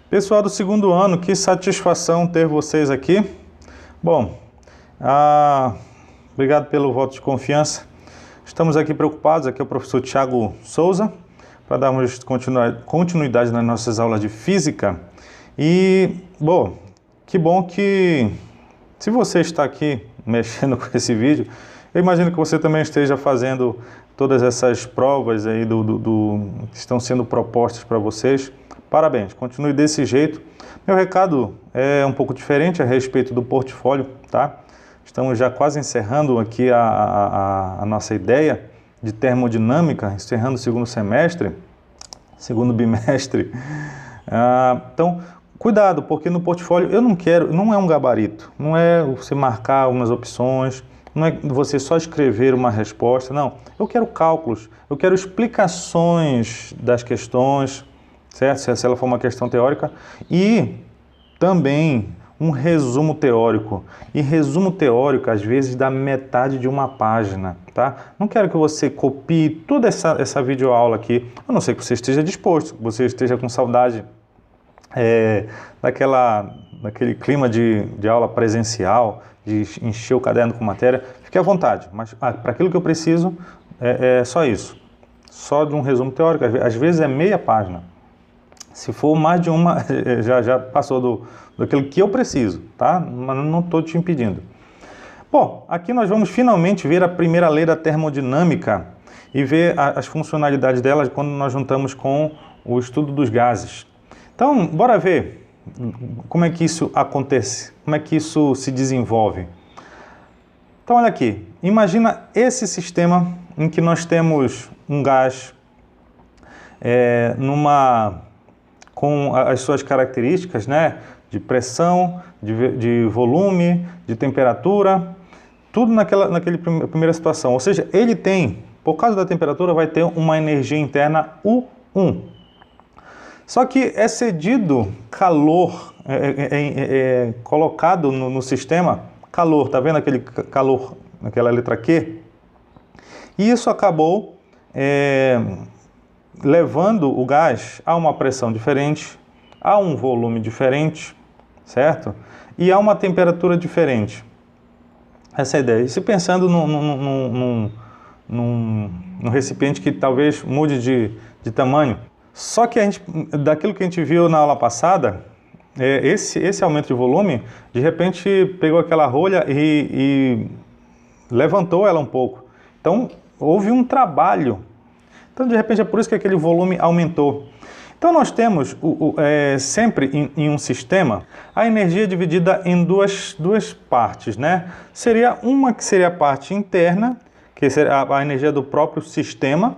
Pessoal do segundo ano, que satisfação ter vocês aqui. Bom, obrigado pelo voto de confiança. Estamos aqui preocupados, aqui é o professor Thiago Souza, para darmos continuidade nas nossas aulas de física. E, bom que se você está aqui mexendo com esse vídeo, eu imagino que você também esteja fazendo todas essas provas aí que estão sendo propostas para vocês. Parabéns, continue desse jeito. Meu recado é um pouco diferente a respeito do portfólio, tá? Estamos já quase encerrando aqui a nossa ideia de termodinâmica, encerrando o segundo bimestre. Então, cuidado, porque no portfólio não é um gabarito, não é você marcar umas opções, não é você só escrever uma resposta, não. Eu quero cálculos, eu quero explicações das questões, certo? Se ela for uma questão teórica, e também um resumo teórico. E resumo teórico, às vezes, dá metade de uma página, tá? Não quero que você copie toda essa videoaula aqui, a não ser que você esteja disposto, que você esteja com saudade daquele clima de aula presencial, de encher o caderno com matéria. Fique à vontade, mas para aquilo que eu preciso, é só isso. Só de um resumo teórico, às vezes é meia página. Se for mais de uma, já passou daquilo que eu preciso, tá? Mas não estou te impedindo. Bom, aqui nós vamos finalmente ver a primeira lei da termodinâmica e ver as funcionalidades dela quando nós juntamos com o estudo dos gases. Então, bora ver como é que isso acontece, como é que isso se desenvolve. Então, olha aqui, imagina esse sistema em que nós temos um gás com as suas características, né, de pressão, de volume, de temperatura, tudo naquela primeira situação. Ou seja, ele tem, por causa da temperatura, vai ter uma energia interna U1. Só que é cedido calor, colocado no sistema, calor, tá vendo aquele calor, naquela letra Q? E isso acabou levando o gás a uma pressão diferente, a um volume diferente, certo? E a uma temperatura diferente. Essa é a ideia. E se pensando num recipiente que talvez mude de tamanho. Só que daquilo que a gente viu na aula passada, esse aumento de volume, de repente pegou aquela rolha e levantou ela um pouco. Então, houve um trabalho. Então, de repente, é por isso que aquele volume aumentou. Então, nós temos sempre em um sistema a energia dividida em duas partes, né? Uma que seria a parte interna, que seria a energia do próprio sistema,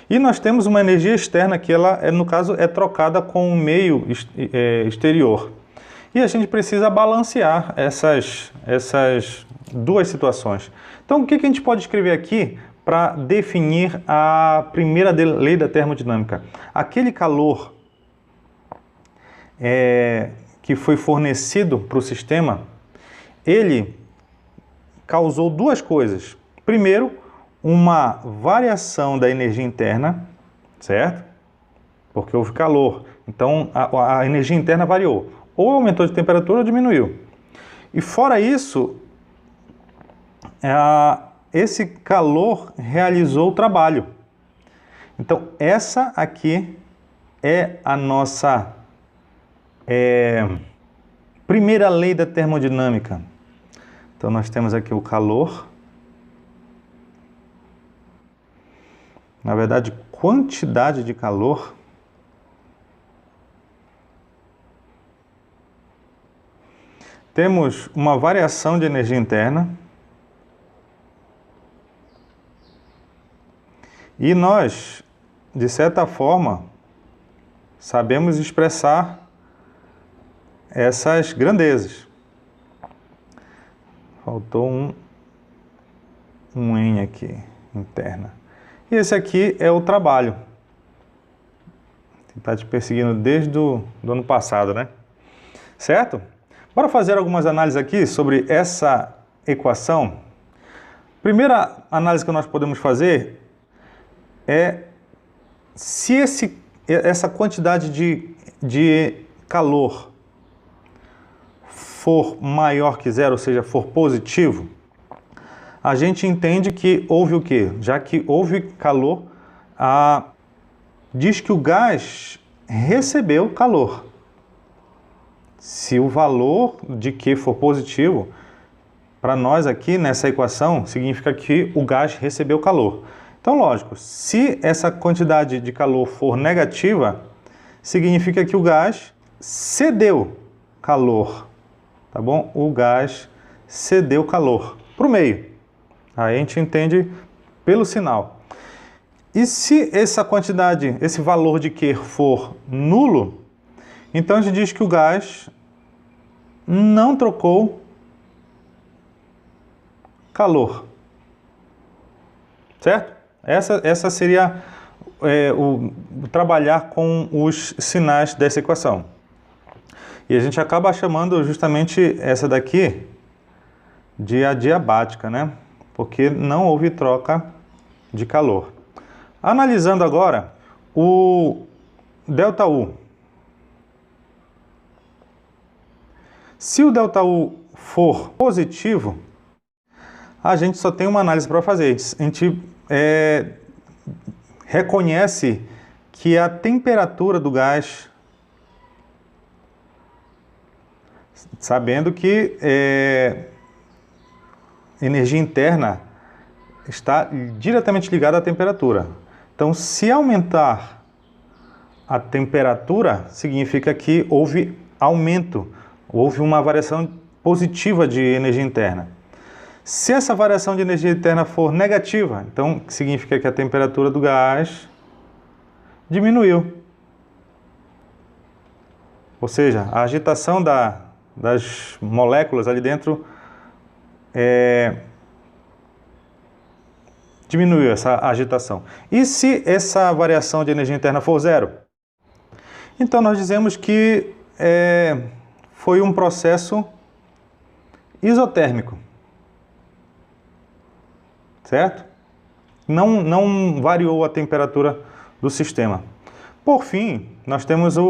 e nós temos uma energia externa que ela, no caso, é trocada com o meio exterior. E a gente precisa balancear essas duas situações. Então, o que a gente pode escrever aqui para definir a primeira lei da termodinâmica? Aquele calor que foi fornecido para o sistema, ele causou duas coisas. Primeiro, uma variação da energia interna, certo? Porque houve calor. Então, a energia interna variou. Ou aumentou de temperatura ou diminuiu. E fora isso, esse calor realizou o trabalho. Então, essa aqui é a nossa primeira lei da termodinâmica. Então, nós temos aqui o calor. Na verdade, quantidade de calor. Temos uma variação de energia interna. E nós, de certa forma, sabemos expressar essas grandezas. Faltou um N aqui, interna. E esse aqui é o trabalho. Está te perseguindo desde o ano passado, né? Certo? Bora fazer algumas análises aqui sobre essa equação. Primeira análise que nós podemos fazer é se essa quantidade de calor for maior que zero, ou seja, for positivo, a gente entende que houve o quê? Já que houve calor, diz que o gás recebeu calor. Se o valor de Q for positivo, para nós aqui nessa equação, significa que o gás recebeu calor. Então, lógico, se essa quantidade de calor for negativa, significa que o gás cedeu calor, tá bom? O gás cedeu calor para o meio. Aí a gente entende pelo sinal. E se essa quantidade, esse valor de Q for nulo, então a gente diz que o gás não trocou calor. Certo? Essa seria o trabalhar com os sinais dessa equação. E a gente acaba chamando justamente essa daqui de adiabática, né? Porque não houve troca de calor. Analisando agora o ΔU. Se o ΔU for positivo, a gente só tem uma análise para fazer. A gente reconhece que a temperatura do gás, sabendo que energia interna está diretamente ligada à temperatura. Então, se aumentar a temperatura, significa que houve aumento, houve uma variação positiva de energia interna. Se essa variação de energia interna for negativa, então significa que a temperatura do gás diminuiu. Ou seja, a agitação das moléculas ali dentro diminuiu essa agitação. E se essa variação de energia interna for zero? Então nós dizemos que foi um processo isotérmico. Certo? Não variou a temperatura do sistema. Por fim, nós temos o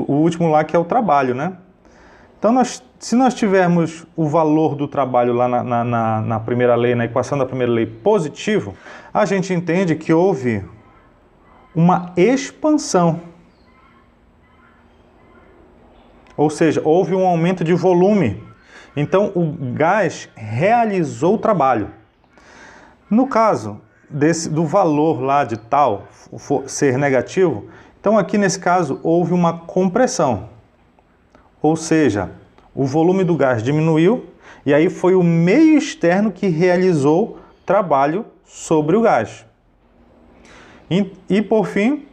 último lá, que é o trabalho, né? Então, se nós tivermos o valor do trabalho lá na primeira lei, na equação da primeira lei positivo, a gente entende que houve uma expansão. Ou seja, houve um aumento de volume. Então, o gás realizou o trabalho. No caso do valor lá de tal ser negativo, então aqui nesse caso houve uma compressão. Ou seja, o volume do gás diminuiu e aí foi o meio externo que realizou trabalho sobre o gás. E por fim,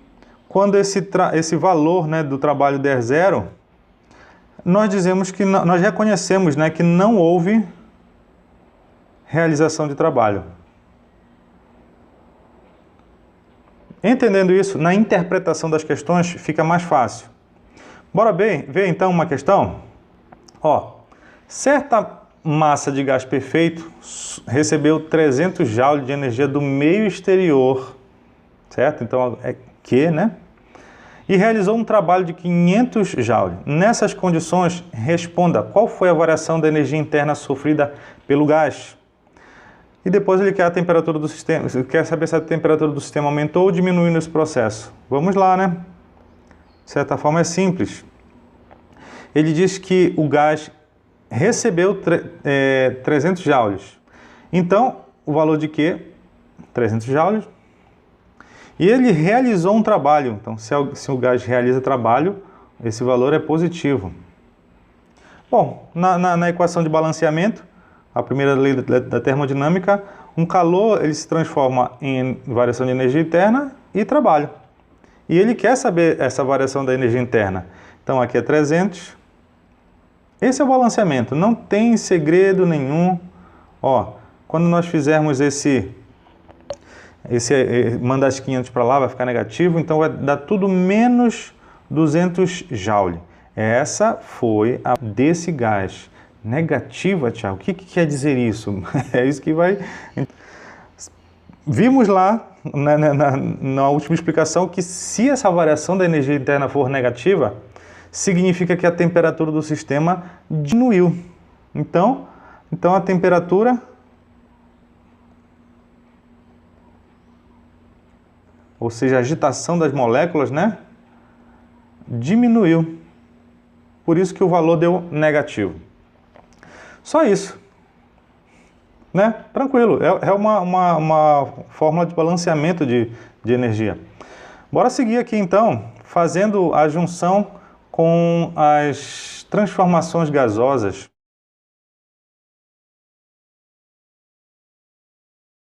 quando esse valor, né, do trabalho der zero, nós dizemos que nós reconhecemos, né, que não houve realização de trabalho. Entendendo isso, na interpretação das questões fica mais fácil. Bora ver então uma questão? Certa massa de gás perfeito recebeu 300 joules de energia do meio exterior, certo? Então é Q, né? E realizou um trabalho de 500 joules. Nessas condições, responda qual foi a variação da energia interna sofrida pelo gás. E depois ele quer a temperatura do sistema, quer saber se a temperatura do sistema aumentou ou diminuiu nesse processo. Vamos lá, né? De certa forma é simples. Ele diz que o gás recebeu 300 joules. Então, o valor de Q, 300 joules. E ele realizou um trabalho. Então, se o gás realiza trabalho, esse valor é positivo. Bom, na equação de balanceamento, a primeira lei da termodinâmica, um calor ele se transforma em variação de energia interna e trabalho. E ele quer saber essa variação da energia interna. Então aqui é 300. Esse é o balanceamento, não tem segredo nenhum. Quando nós fizermos mandar as 500 para lá, vai ficar negativo, então vai dar tudo menos 200 joule. Essa foi a desse gás. Negativa, Tiago, o que quer dizer isso? É isso que vai... Vimos lá, na última explicação, que se essa variação da energia interna for negativa, significa que a temperatura do sistema diminuiu. Então a temperatura, ou seja, a agitação das moléculas, né, diminuiu. Por isso que o valor deu negativo. Só isso. Né? Tranquilo. É uma fórmula de balanceamento de energia. Bora seguir aqui então, fazendo a junção com as transformações gasosas.